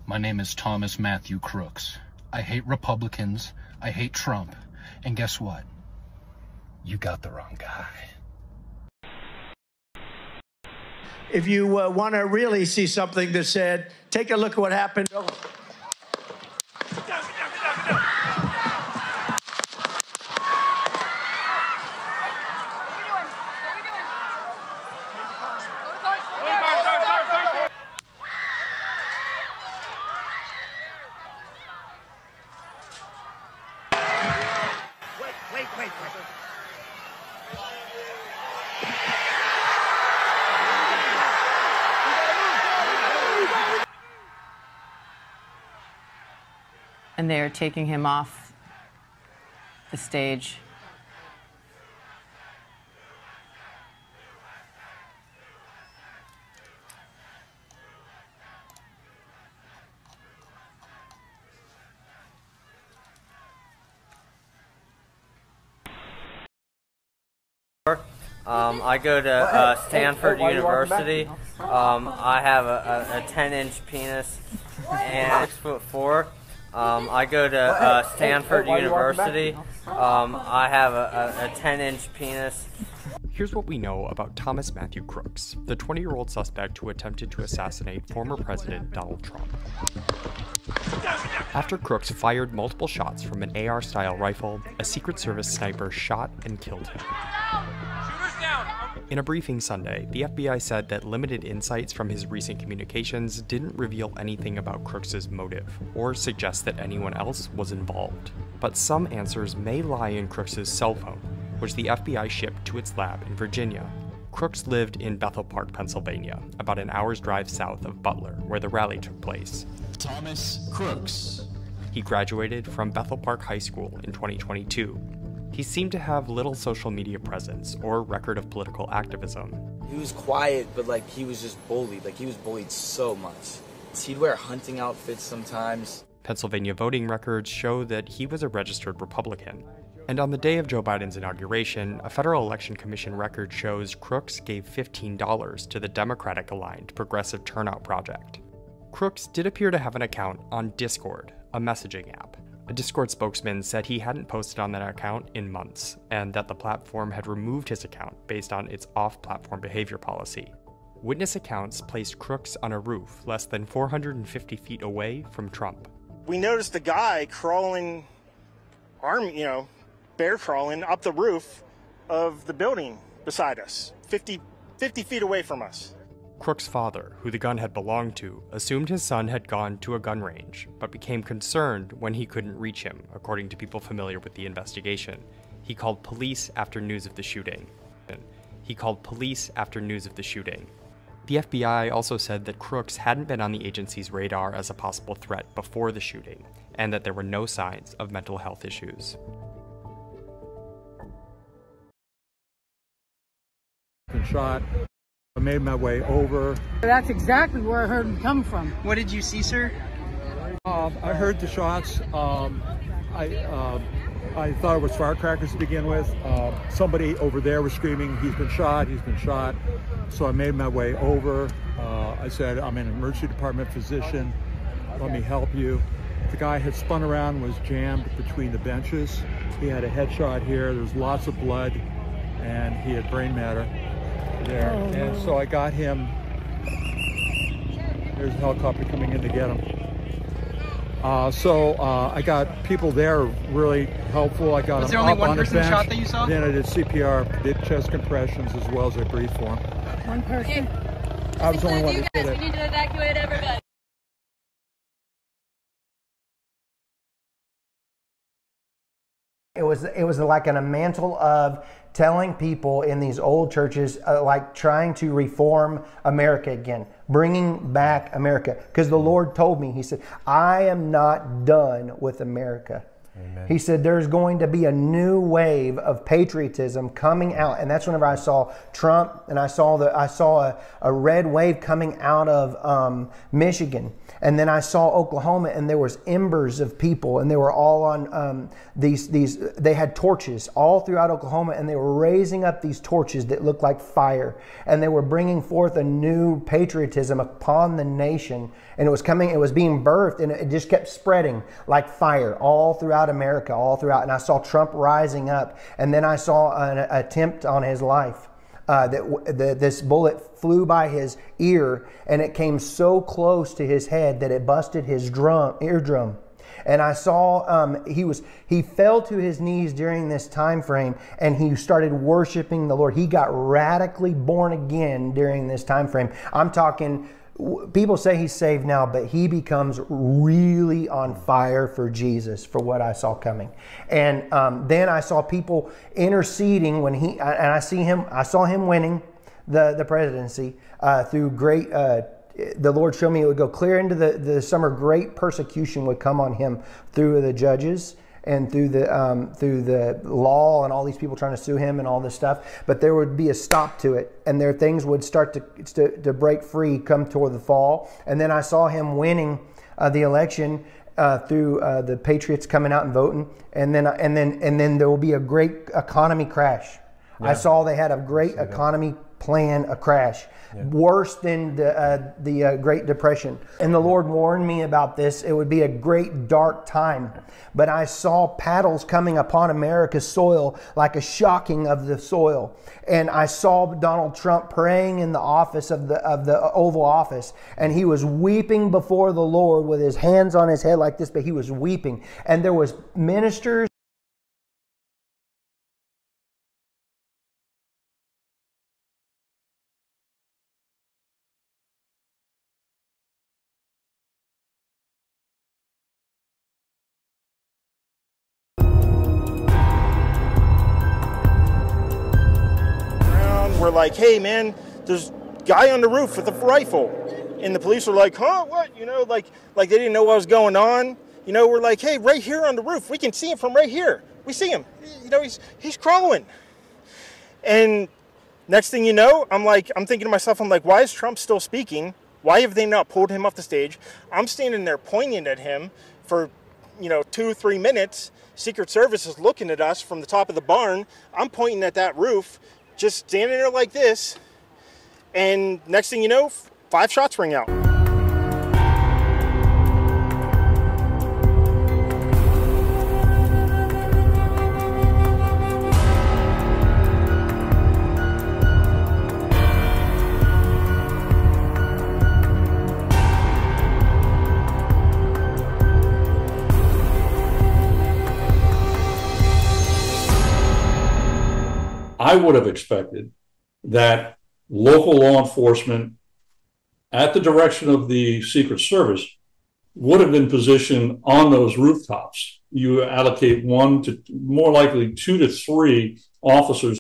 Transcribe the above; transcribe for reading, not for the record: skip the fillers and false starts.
My name is Thomas Matthew Crooks. I hate Republicans, I hate Trump, and guess what? You got the wrong guy. If you want to really see something that said, take a look at what happened. Wait. And they are taking him off the stage. I go to Stanford University. I have a 10-inch penis and 6'4". I go to Stanford University. I have a 10-inch penis. Here's what we know about Thomas Matthew Crooks, the 20-year-old suspect who attempted to assassinate former President Donald Trump. After Crooks fired multiple shots from an AR-style rifle, a Secret Service sniper shot and killed him. In a briefing Sunday, the FBI said that limited insights from his recent communications didn't reveal anything about Crooks's motive, or suggest that anyone else was involved. But some answers may lie in Crooks's cell phone, which the FBI shipped to its lab in Virginia. Crooks lived in Bethel Park, Pennsylvania, about an hour's drive south of Butler, where the rally took place. Thomas Crooks. He graduated from Bethel Park High School in 2022. He seemed to have little social media presence or record of political activism. He was quiet, but he was just bullied. He was bullied so much. He'd wear hunting outfits sometimes. Pennsylvania voting records show that he was a registered Republican. And on the day of Joe Biden's inauguration, a Federal Election Commission record shows Crooks gave $15 to the Democratic-aligned Progressive Turnout Project. Crooks did appear to have an account on Discord, a messaging app. A Discord spokesman said he hadn't posted on that account in months, and that the platform had removed his account based on its off-platform behavior policy. Witness accounts placed Crooks on a roof less than 450 feet away from Trump. We noticed a guy crawling, bear crawling up the roof of the building beside us, 50 feet away from us. Crooks' father, who the gun had belonged to, assumed his son had gone to a gun range, but became concerned when he couldn't reach him, according to people familiar with the investigation. He called police after news of the shooting. The FBI also said that Crooks hadn't been on the agency's radar as a possible threat before the shooting, and that there were no signs of mental health issues. Shot. I made my way over. That's exactly where I heard him come from. What did you see, sir? I heard the shots. I thought it was firecrackers to begin with. Somebody over there was screaming, he's been shot, he's been shot. So I made my way over. I said, I'm an emergency department physician. Let me help you. The guy had spun around, was jammed between the benches. He had a headshot here. There was lots of blood, and he had brain matter there. And so I got him. There's a helicopter coming in to get him. I got people there really helpful. I got Was him there only up one on the person bench. shot that you saw? Then I did CPR, did chest compressions as well as I breathed for him. One person. I was the only one that did it. We need to evacuate everybody. It was like a mantle of telling people in these old churches, like trying to reform America again, bringing back America. Because the Lord told me, he said, I am not done with America. He said there's going to be a new wave of patriotism coming out, and that's whenever I saw Trump, and I saw a red wave coming out of Michigan, and then I saw Oklahoma, and there was embers of people, and they were all on they had torches all throughout Oklahoma, and they were raising up these torches that looked like fire, and they were bringing forth a new patriotism upon the nation, and it was being birthed, and it just kept spreading like fire all throughout America, all throughout. And I saw Trump rising up, and then I saw an attempt on his life. This bullet flew by his ear, and it came so close to his head that it busted his eardrum. And I saw he fell to his knees during this time frame, and he started worshiping the Lord. He got radically born again during this time frame. I'm talking, people say he's saved now, but he becomes really on fire for Jesus, for what I saw coming. And then I saw people interceding when I saw him winning the presidency through great. The Lord showed me it would go clear into the summer. Great persecution would come on him through the judges and through the law and all these people trying to sue him and all this stuff. But there would be a stop to it, and things would start to break free come toward the fall. And then I saw him winning the election through the Patriots coming out and voting, and then there will be a great economy crash. Yeah. I saw they had a great economy plan, a crash. Yeah. Worse than the Great Depression. And the Lord warned me about this. It would be a great dark time. But I saw paddles coming upon America's soil like a shocking of the soil. And I saw Donald Trump praying in the office of the Oval Office. And he was weeping before the Lord with his hands on his head like this, but he was weeping. And there was ministers. We're like, hey man, there's a guy on the roof with a rifle, and the police were like, huh, what? You know, like they didn't know what was going on. You know, we're like, hey, right here on the roof, we can see him from right here. We see him. You know, he's crawling. And next thing you know, I'm thinking to myself, I'm like, why is Trump still speaking? Why have they not pulled him off the stage? I'm standing there pointing at him for 2-3 minutes. Secret Service is looking at us from the top of the barn. I'm pointing at that roof, just standing there like this, and next thing you know, 5 shots ring out. I would have expected that local law enforcement, at the direction of the Secret Service, would have been positioned on those rooftops. You allocate 1 to more likely 2 to 3 officers